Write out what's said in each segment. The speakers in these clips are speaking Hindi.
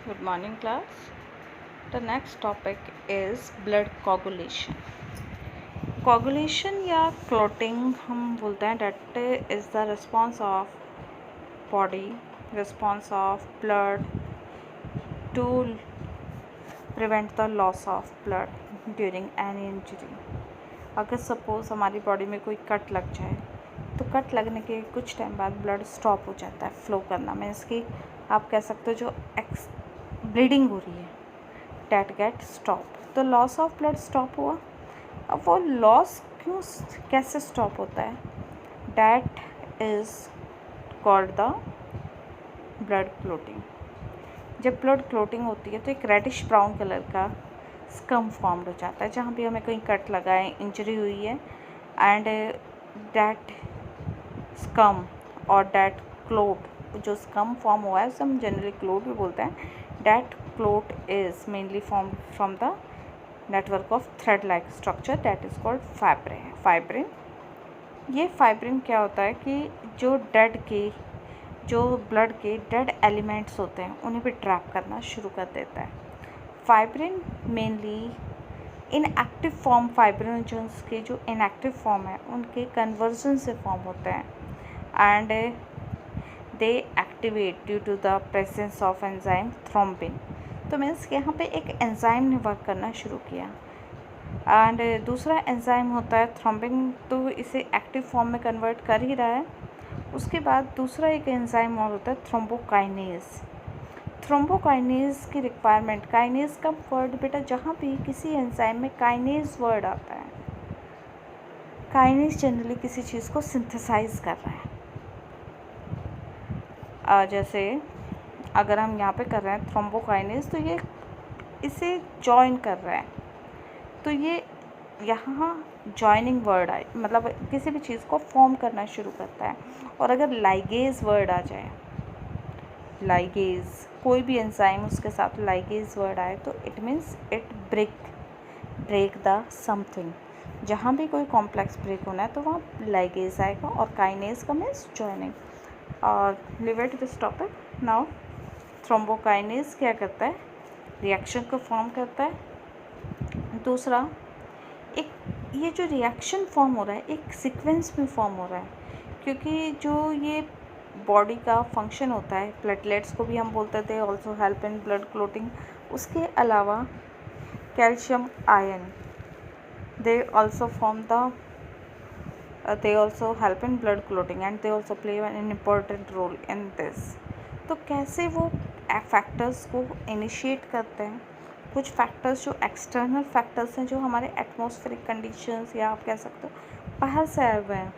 Good morning, class. The next topic is blood coagulation. Coagulation या clotting हम बोलते हैं that is the response of blood to prevent the loss of blood during any injury. अगर सपोज हमारी बॉडी में कोई कट लग जाए तो कट लगने के कुछ टाइम बाद ब्लड स्टॉप हो जाता है फ्लो करना। मीन्स कि आप कह सकते हो जो ब्लीडिंग हो रही है डेट गेट स्टॉप। तो लॉस ऑफ ब्लड स्टॉप हुआ। अब वो लॉस कैसे स्टॉप होता है, that is called the blood clotting. जब ब्लड क्लोटिंग होती है तो एक रेडिश ब्राउन कलर का स्कम फॉर्म्ड हो जाता है जहाँ भी हमें कहीं कट लगा है, इंजरी हुई है, एंड डैट स्कम और डैट क्लोट, जो स्कम फॉर्म हुआ है उसे हम जनरली क्लोट भी बोलते हैं। That clot is mainly form from the network of thread like structure that is called fibrin. ये फाइब्रिन क्या होता है कि जो ब्लड के डेड एलिमेंट्स होते हैं उन्हें भी ट्रैप करना शुरू कर देता है। फाइब्रिन मेनली इनएक्टिव फॉर्म, फाइब्रिनोजेंस के जो इनएक्टिव फॉर्म है उनके कन्वर्जन से फॉर्म होते हैं and they activate due to the presence of enzyme thrombin. तो मीन्स यहाँ पे एक एंजाइम ने वर्क करना शुरू किया एंड दूसरा एंजाइम होता है थ्रोम्बिन, तो इसे एक्टिव फॉर्म में कन्वर्ट कर ही रहा है। उसके बाद दूसरा एक एंजाइम और होता है थ्रोम्बोकाइनेज। थ्रोम्बोकाइनेज की रिक्वायरमेंट, काइनेज का वर्ड बेटा जहाँ भी किसी एंजाइम में काइनेज वर्ड आता है, काइनेज जनरली किसी चीज़ को सिंथेसाइज कर रहा है। जैसे अगर हम यहाँ पे कर रहे हैं थ्रोम्बोकाइनेज तो ये इसे जॉइन कर रहा है, तो ये यहाँ जॉइनिंग वर्ड आए, मतलब किसी भी चीज़ को फॉर्म करना शुरू करता है। और अगर लाइगेज वर्ड आ जाए, लाइगेज कोई भी एंजाइम उसके साथ लाइगेज वर्ड आए तो it means it break the something. जहाँ भी कोई कॉम्प्लेक्स ब्रेक होना है तो वहाँ लाइगेज आएगा और काइनेज का मीन्स जॉइनिंग। और live it this topic now. Thrombokinase क्या करता है, रिएक्शन को फॉर्म करता है। दूसरा, एक ये जो रिएक्शन फॉर्म हो रहा है एक सीक्वेंस में फॉर्म हो रहा है, क्योंकि जो ये बॉडी का फंक्शन होता है, प्लेटलेट्स को भी हम बोलते थे also help in blood clotting. उसके अलावा calcium ion they also help in blood clotting and they also play an important role in this. तो कैसे वो फैक्टर्स को इनिशिएट करते हैं, कुछ फैक्टर्स जो एक्सटर्नल फैक्टर्स हैं, जो हमारे एटमॉस्फेरिक कंडीशंस या आप कह सकते हो बाहर से आए हुए हैं,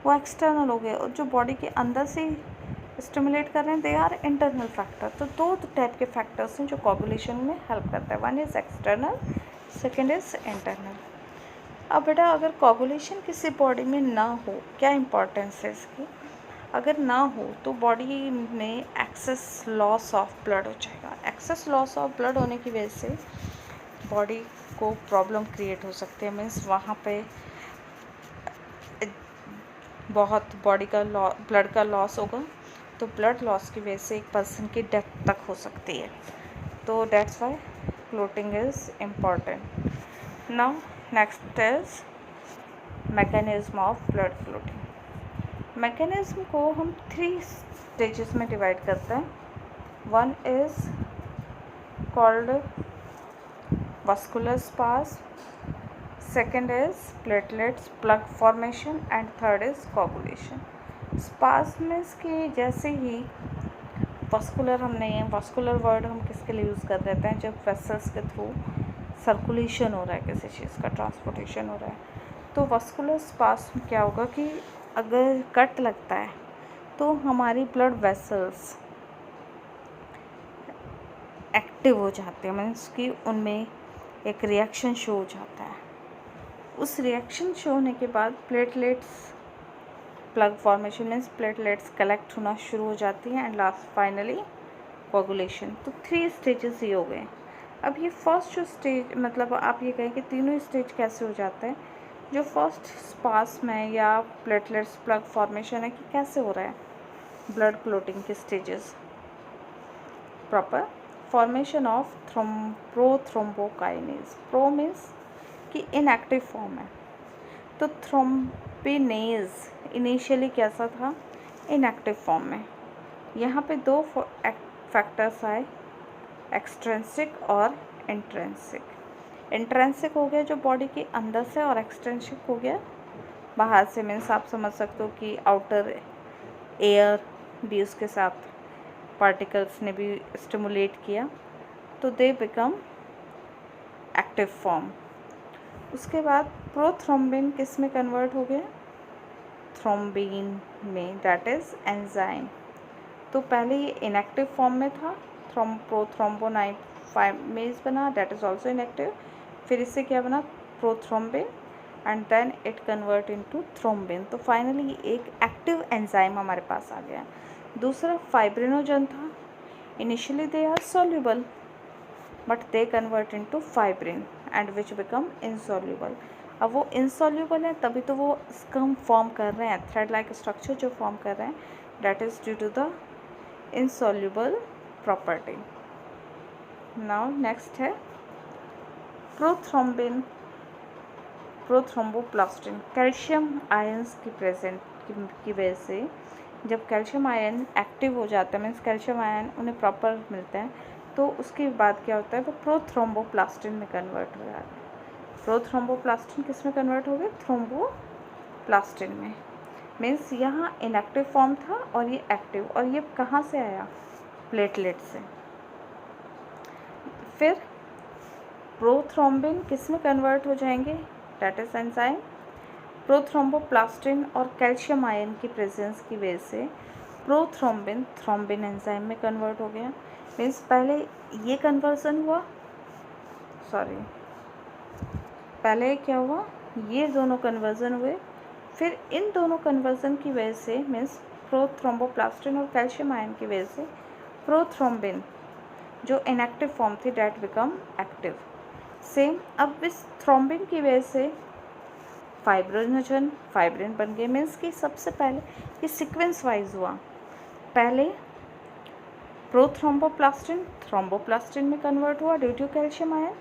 वो एक्सटर्नल हो गए, और जो बॉडी के अंदर से स्टिमुलेट कर रहे हैं दे आर इंटरनल फैक्टर। तो दो टाइप के फैक्टर्स हैं जो कोगुलेशन में हेल्प करता है, one is external, second is internal. अब बेटा अगर कोगुलेशन किसी बॉडी में ना हो, क्या इम्पोर्टेंस है इसकी, अगर ना हो तो बॉडी में एक्सेस लॉस ऑफ ब्लड हो जाएगा। एक्सेस लॉस ऑफ ब्लड होने की वजह से बॉडी को प्रॉब्लम क्रिएट हो सकती है। मीन्स वहाँ पे बहुत बॉडी का ब्लड का लॉस होगा, तो ब्लड लॉस की वजह से एक पर्सन की डेथ तक हो सकती है। तो that's Y clotting is important. Now next is mechanism of blood clotting. Mechanism को हम 3 स्टेजेस में डिवाइड करते हैं। One is called vascular spasm, second is platelets plug formation and third is coagulation. स्पाज्म्स के जैसे ही वस्कुलर, हमने ये वस्कुलर वर्ड हम किसके लिए यूज़ कर देते हैं, जब वेसल्स के थ्रू सर्कुलेशन हो रहा है, किसी चीज़ का ट्रांसपोर्टेशन हो रहा है। तो वस्कुलर स्पाज्म क्या होगा कि अगर कट लगता है तो हमारी ब्लड वेसल्स एक्टिव हो जाते हैं, मीन्स कि उनमें एक रिएक्शन शो हो जाता है। उस रिएक्शन शो होने के बाद platelets plug formation means platelets collect होना शुरू हो जाती हैं एंड लास्ट फाइनली कोगुलेशन। तो 3 स्टेजेस ही हो गए। अब ये फर्स्ट जो स्टेज, मतलब आप ये कहें कि तीनों स्टेज कैसे हो जाते हैं। जो फर्स्ट स्पाज्म है या प्लेटलेट्स प्लग फॉर्मेशन है कि कैसे हो रहा है ब्लड क्लोटिंग के stages proper. Formation of prothrombokinase. Pro means कि इनएक्टिव फॉर्म है, तो थ्रोम्बिनेज इनिशियली कैसा था, इनएक्टिव फॉर्म में। यहाँ पे दो फैक्टर्स आए, एक्सट्रेंसिक और इंट्रेंसिक। इंट्रेंसिक हो गया जो बॉडी के अंदर से, और एक्सट्रेंसिक हो गया बाहर से। मीन्स आप समझ सकते हो कि आउटर एयर भी उसके साथ पार्टिकल्स ने भी स्टिमुलेट किया, तो दे बिकम एक्टिव फॉर्म। उसके बाद प्रोथ्रोम्बिन किस में कन्वर्ट हो गया, थ्रोम्बिन में, दैट इज़ एंजाइम। तो पहले ये इनएक्टिव फॉर्म में था, प्रोथ्रोम्बोनाइफाइमेज बना, दैट इज़ ऑल्सो इनएक्टिव। फिर इससे क्या बना, prothrombin, and then it convert into thrombin. तो फाइनली एक एक्टिव एंजाइम हमारे पास आ गया। दूसरा फाइब्रिनोजन था, initially they are soluble but they convert into fibrin and which become insoluble. अब वो इनसॉल्युबल है तभी तो वो स्कम फॉर्म कर रहे हैं, थ्रेड लाइक स्ट्रक्चर जो फॉर्म कर रहे हैं, that is due to the insoluble property. Now next है प्रोथ्रोम्बिन, प्रोथ्रोम्बोप्लास्टिन। कैल्शियम आयंस की की वजह से जब कैल्शियम आयन एक्टिव हो जाता है, मीन्स कैल्शियम आयन उन्हें प्रॉपर मिलता है, तो उसके बाद क्या होता है, वो प्रोथ्रोम्बोप्लास्टिन में कन्वर्ट हो जाता है। प्रोथ्रोम्बोप्लास्टिन किस में कन्वर्ट हो गया, थ्रोम्बोप्लास्टिन में। मीन्स यहाँ इनएक्टिव फॉर्म था और ये एक्टिव, और ये कहाँ से आया, प्लेटलेट से। फिर प्रोथ्रोम्बिन किस में कन्वर्ट हो जाएंगे, दैट इज एंजाइम। प्रोथ्रोम्बोप्लास्टिन और कैल्शियम आयन की प्रेजेंस की वजह से प्रोथ्रोम्बिन थ्रोम्बिन एंजाइम में कन्वर्ट हो गया। मीन्स पहले ये कन्वर्जन हुआ, पहले क्या हुआ, ये दोनों कन्वर्जन हुए, फिर इन दोनों कन्वर्जन की वजह से, मीन्स प्रोथ्रोम्बोप्लास्टिन और कैल्शियम आयन की वजह से प्रोथ्रोम्बिन जो इनएक्टिव फॉर्म थी डैट बिकम एक्टिव। सेम अब इस थ्रोम्बिन की वजह से फाइब्रिनोजन फाइब्रिन बन गए। मीन्स कि सबसे पहले ये सीक्वेंस वाइज हुआ, पहले प्रोथ्रोम्बोप्लास्टिन थ्रोम्बोप्लास्टिन में कन्वर्ट हुआ ड्यू टू कैल्शियम आयन।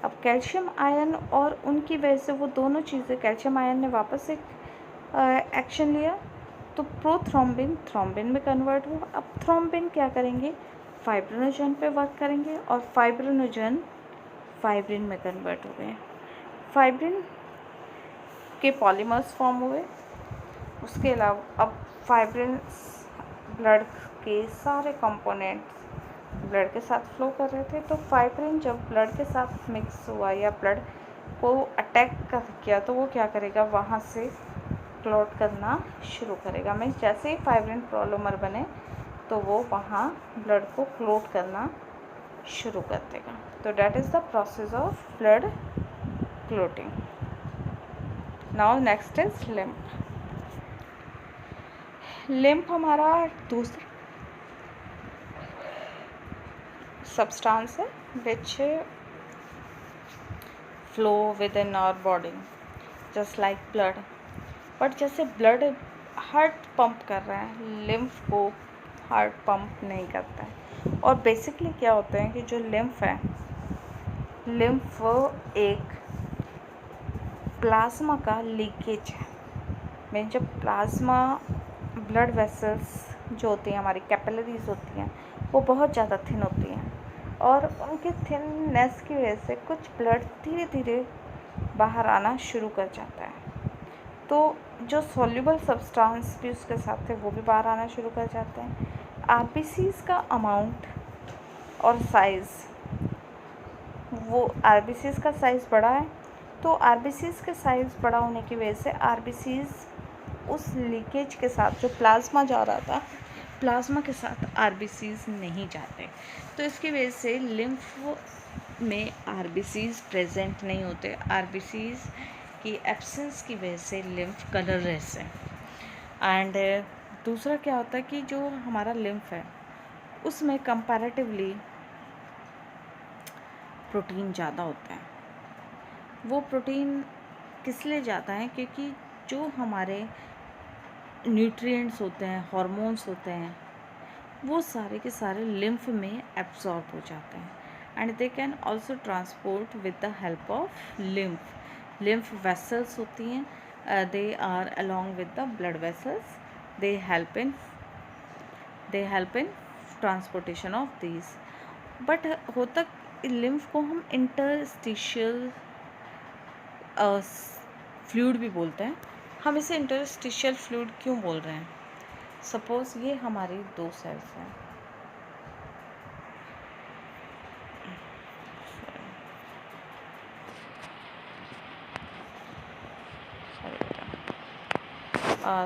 अब कैल्शियम आयन और उनकी वजह से वो दोनों चीज़ें, कैल्शियम आयन ने वापस एक एक्शन लिया, तो प्रोथ्रोम्बिन थ्रोम्बिन में कन्वर्ट हुआ। अब थ्रोम्बिन क्या करेंगे, फाइब्रिनोजन पे वर्क करेंगे, और फाइब्रिनोजन फाइब्रिन में कन्वर्ट हो गए। फाइब्रिन के पॉलीमर्स फॉर्म हुए। उसके अलावा अब फाइब्रिन ब्लड के सारे कंपोनेंट्स ब्लड के साथ फ्लो कर रहे थे, तो फाइब्रिन जब ब्लड के साथ मिक्स हुआ या ब्लड को अटैक कर किया, तो वो क्या करेगा, वहाँ से क्लॉट करना शुरू करेगा। मीन्स जैसे ही फाइब्रिन पॉलीमर बने तो वो वहाँ ब्लड को क्लॉट करना शुरू कर देगा। तो that is the process of blood clotting. Now next is lymph. Lymph हमारा दूसरा सब्सटेंस है which flow within our body just like blood। But जैसे ब्लड हार्ट पंप कर रहा है, लिम्फ को हार्ट पंप नहीं करता है। और बेसिकली क्या होता है कि जो लिम्फ है, लिम्फ एक प्लाज्मा का लीकेज है। मीन जब प्लाज्मा ब्लड वेसल्स जो होती हैं, हमारी कैपिलरीज होती हैं, वो बहुत ज़्यादा थिन होती हैं, और उनके थिननेस की वजह से कुछ ब्लड धीरे धीरे बाहर आना शुरू कर जाता है। तो जो सॉल्युबल सब्सटेंस भी उसके साथ थे वो भी बाहर आना शुरू कर जाते हैं। आरबीसीज का अमाउंट और साइज़, वो आरबीसीज का साइज़ बड़ा है, तो आरबीसीज के साइज़ बड़ा होने की वजह से आरबीसीज उस लीकेज के साथ, जो प्लाज्मा जा रहा था, प्लाज्मा के साथ आरबीसीज नहीं जाते। तो इसकी वजह से लिम्फ में आरबीसीज प्रेजेंट नहीं होते। आरबीसीज की एब्सेंस की वजह से लिम्फ कलरलेस है। एंड दूसरा क्या होता है कि जो हमारा लिम्फ है उसमें कंपैरेटिवली प्रोटीन ज़्यादा होता है। वो प्रोटीन किस लिए ज़्यादा है, क्योंकि जो हमारे न्यूट्रिएंट्स होते हैं, हार्मोन्स होते हैं, वो सारे के सारे लिम्फ में एब्जॉर्ब हो जाते हैं and they can also transport with the help of lymph vessels होती हैं, they are along with the blood vessels, they help in transportation of these. But होता लिम्फ को हम इंटरस्टिशियल फ्लूइड भी बोलते हैं। हम इसे इंटरस्टिशियल फ्लूइड क्यों बोल रहे हैं? सपोज ये हमारी 2 सेल्स हैं,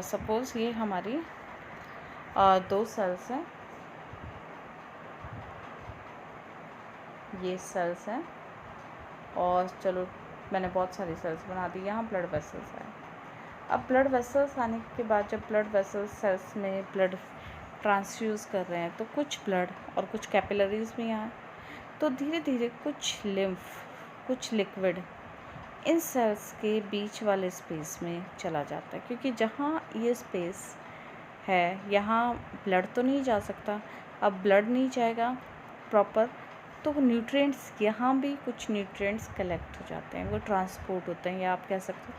सपोज ये हमारी 2 सेल्स हैं, ये सेल्स हैं और चलो मैंने बहुत सारी सेल्स बना दी। यहाँ ब्लड वेसल्स है। अब ब्लड वेसल्स आने के बाद जब ब्लड वेसल्स सेल्स में ब्लड ट्रांसफ्यूज़ कर रहे हैं तो कुछ ब्लड और कुछ कैपिलरीज भी यहाँ, तो धीरे धीरे कुछ लिम्फ, कुछ लिक्विड इन सेल्स के बीच वाले स्पेस में चला जाता है, क्योंकि जहाँ ये स्पेस है यहाँ ब्लड तो नहीं जा सकता। अब ब्लड नहीं जाएगा प्रॉपर तो न्यूट्रिएंट्स, यहाँ भी कुछ न्यूट्रिएंट्स कलेक्ट हो जाते हैं, वो ट्रांसपोर्ट होते हैं, या आप कह सकते हो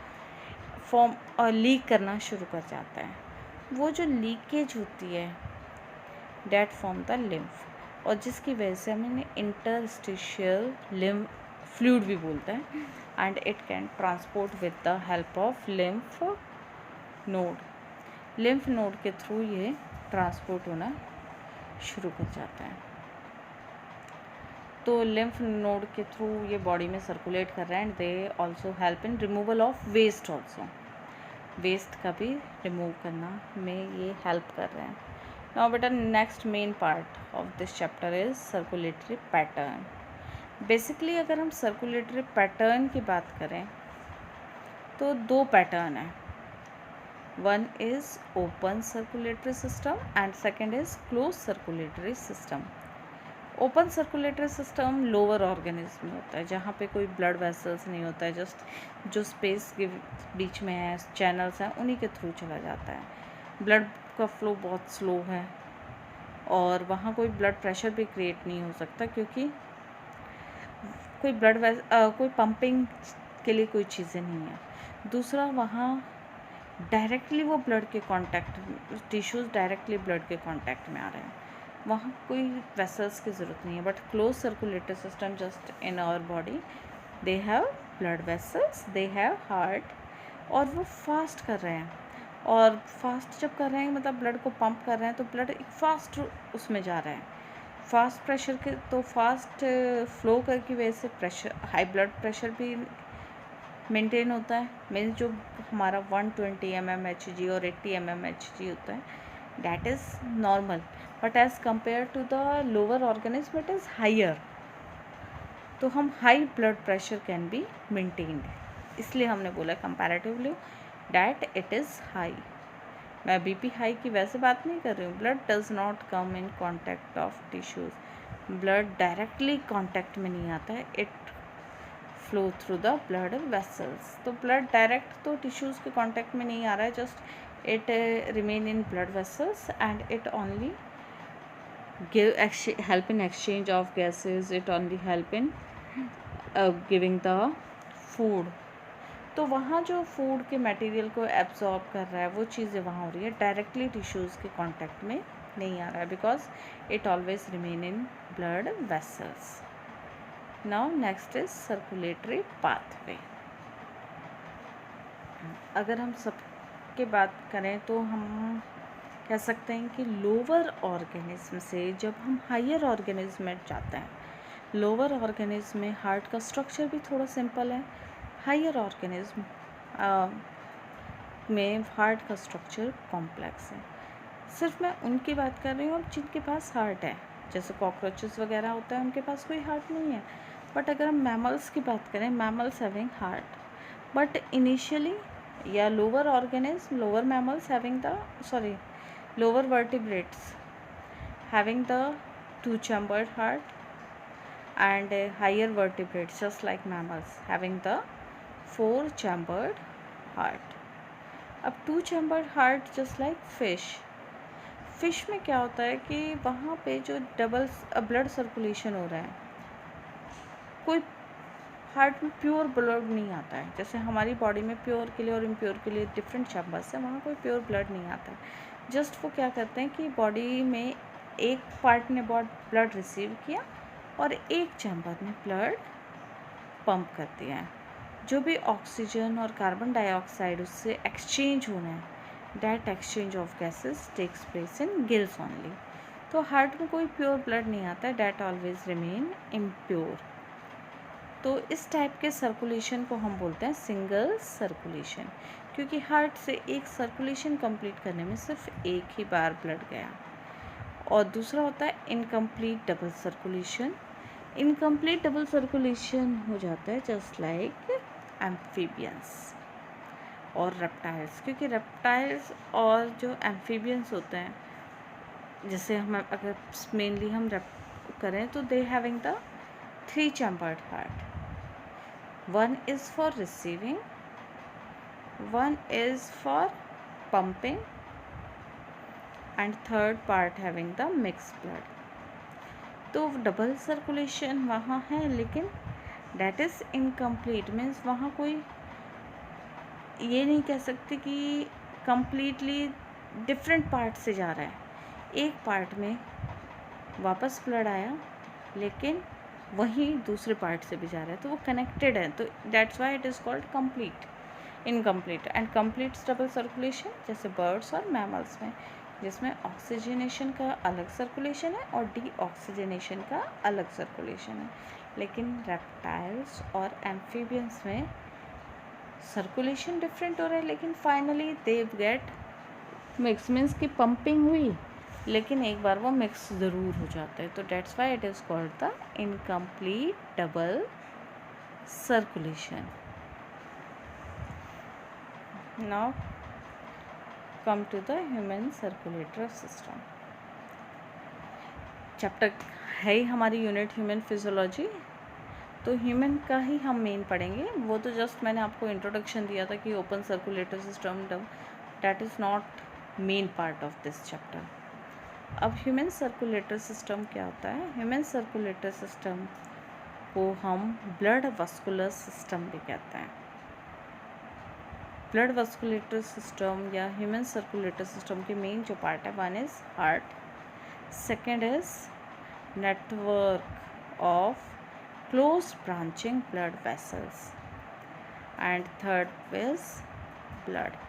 फॉर्म और लीक करना शुरू कर जाता है। वो जो लीकेज होती है डेट फॉर्म द लिम्फ, और जिसकी वजह से हमें इंटरस्टिशियल लिम्फ फ्लूइड भी बोलते हैं and it can transport with the help of lymph node के थ्रू ये ट्रांसपोर्ट होना शुरू कर जाता है। तो लिम्फ नोड के थ्रू ये बॉडी में सर्कुलेट कर रहे हैं and they also help in removal of waste also, waste का भी रिमूव करना में ये हेल्प कर रहे हैं। नाउ बेटा next main part of this chapter is circulatory pattern. Basically अगर हम सर्कुलेटरी पैटर्न की बात करें तो 2 पैटर्न है, one is open circulatory system and second is close circulatory system. Open circulatory system lower organism में होता है, जहाँ पे कोई ब्लड वेसल्स नहीं होता है, जस्ट जो स्पेस के बीच में है, चैनल्स हैं, उन्हीं के थ्रू चला जाता है। ब्लड का फ्लो बहुत स्लो है और वहाँ कोई ब्लड प्रेशर भी क्रिएट नहीं हो सकता, क्योंकि कोई पंपिंग के लिए कोई चीज़ें नहीं है। दूसरा, वहाँ डायरेक्टली वो ब्लड के कांटेक्ट, टिश्यूज़ डायरेक्टली ब्लड के कांटेक्ट में आ रहे हैं, वहाँ कोई वेसल्स की ज़रूरत नहीं है। But close circulatory system just in our body, they have blood vessels, they have heart, और वो फास्ट कर रहे हैं, और फास्ट जब कर रहे हैं मतलब ब्लड को पंप कर रहे हैं तो ब्लड एक फास्ट उसमें जा रहा है, फास्ट प्रेशर के, तो फास्ट फ्लो कर की वजह से प्रेशर, हाई ब्लड प्रेशर भी मेंटेन होता है। मीन्स जो हमारा 120 mmHg और 80 mmHg होता है, that is normal, but as compared to the lower organism it is higher, तो हम high blood pressure can be maintained, इसलिए हमने बोला comparatively that it is high. मैं बीपी हाई की वैसे बात नहीं कर रही हूँ। Blood does not come in contact of tissues, blood directly contact में नहीं आता है, it flow through the blood vessels. तो ब्लड डायरेक्ट तो टिश्यूज़ के कांटेक्ट में नहीं आ रहा है, just it remain in blood vessels and it only help in exchange of gases, it only help in giving the food। तो वहाँ जो फूड के मटेरियल को एब्जॉर्ब कर रहा है वो चीज़ें वहाँ हो रही है, डायरेक्टली टिश्यूज़ के कांटेक्ट में नहीं आ रहा है, because it always remain in blood vessels. Now next is circulatory pathway. अगर हम सब के बात करें तो हम कह सकते हैं कि लोअर ऑर्गेनिज्म से जब हम हायर ऑर्गेनिज्म में जाते हैं, लोअर ऑर्गेनिज्म में हार्ट का स्ट्रक्चर भी थोड़ा सिंपल है, हायर ऑर्गेनिज्म में हार्ट का स्ट्रक्चर कॉम्प्लेक्स है। सिर्फ मैं उनकी बात कर रही हूँ अब जिनके पास हार्ट है, जैसे कॉकरोचेस वगैरह होता है उनके पास कोई हार्ट नहीं है। बट अगर हम मैमल्स की बात करें, mammals having heart, but initially या lower organism, lower mammals having the lower vertebrates having the 2-chambered heart, and higher vertebrates just like mammals having the 4-chambered heart. अब 2-chambered heart just like fish fish में क्या होता है कि वहाँ पे जो डबल ब्लड सर्कुलेशन हो रहा है, कोई हार्ट में प्योर ब्लड नहीं आता है। जैसे हमारी बॉडी में प्योर के लिए और इम्प्योर के लिए डिफरेंट चैम्बर्स है, वहाँ कोई प्योर ब्लड नहीं आता है। जस्ट वो क्या करते हैं कि बॉडी में एक पार्ट ने ब्लड रिसीव किया और एक चैम्बर ने ब्लड पंप कर दिया है। जो भी ऑक्सीजन और कार्बन डाइऑक्साइड उससे एक्सचेंज होना है, that exchange of gases takes place in gills only. तो हार्ट में कोई प्योर ब्लड नहीं आता है, डैट ऑलवेज रिमेन इम्प्योर। तो इस टाइप के सर्कुलेशन को हम बोलते हैं सिंगल सर्कुलेशन, क्योंकि हार्ट से एक सर्कुलेशन कंप्लीट करने में सिर्फ एक ही बार ब्लड गया। और दूसरा होता है incomplete double circulation. Incomplete double circulation हो जाता है जस्ट लाइक एम्फीबियंस और रेप्टाइल्स, क्योंकि रेप्टाइल्स और जो एम्फीबियंस होते हैं, जैसे हम अगर मेनली हम करें तो they having the 3 chambered heart. One is for receiving, one is for pumping, and third part having the mixed blood. तो डबल सर्कुलेशन वहाँ है, लेकिन that is incomplete, मीन्स वहाँ कोई ये नहीं कह सकते कि completely डिफरेंट पार्ट से जा रहा है। एक पार्ट में वापस ब्लड आया, लेकिन वहीं दूसरे पार्ट से भी जा रहा है, तो वो कनेक्टेड है। तो that's why it is called complete, incomplete and complete double circulation जैसे बर्ड्स और मैमल्स में, जिसमें ऑक्सीजनेशन का अलग सर्कुलेशन है और डीऑक्सीजनेशन का अलग सर्कुलेशन है। लेकिन रेप्टाइल्स और एम्फीबियंस में सर्कुलेशन डिफरेंट हो रहा है, लेकिन finally they get mix, means की पंपिंग हुई लेकिन एक बार वो मिक्स ज़रूर हो जाता है। तो that's why it is called the incomplete double circulation. Now come to the human circulatory system. Chapter है ही हमारी यूनिट ह्यूमन फिजियोलॉजी, तो ह्यूमन का ही हम मेन पढ़ेंगे। वो तो जस्ट मैंने आपको इंट्रोडक्शन दिया था कि open circulatory system, that is not main part of this chapter. अब ह्यूमन सर्कुलेटरी सिस्टम क्या होता है? ह्यूमन सर्कुलेटरी सिस्टम को हम ब्लड वस्कुलर सिस्टम भी कहते हैं। ब्लड वस्कुलेटरी सिस्टम या ह्यूमन सर्कुलेटरी सिस्टम के मेन जो पार्ट है, one is heart, second is network of close branching blood vessels, and third is blood.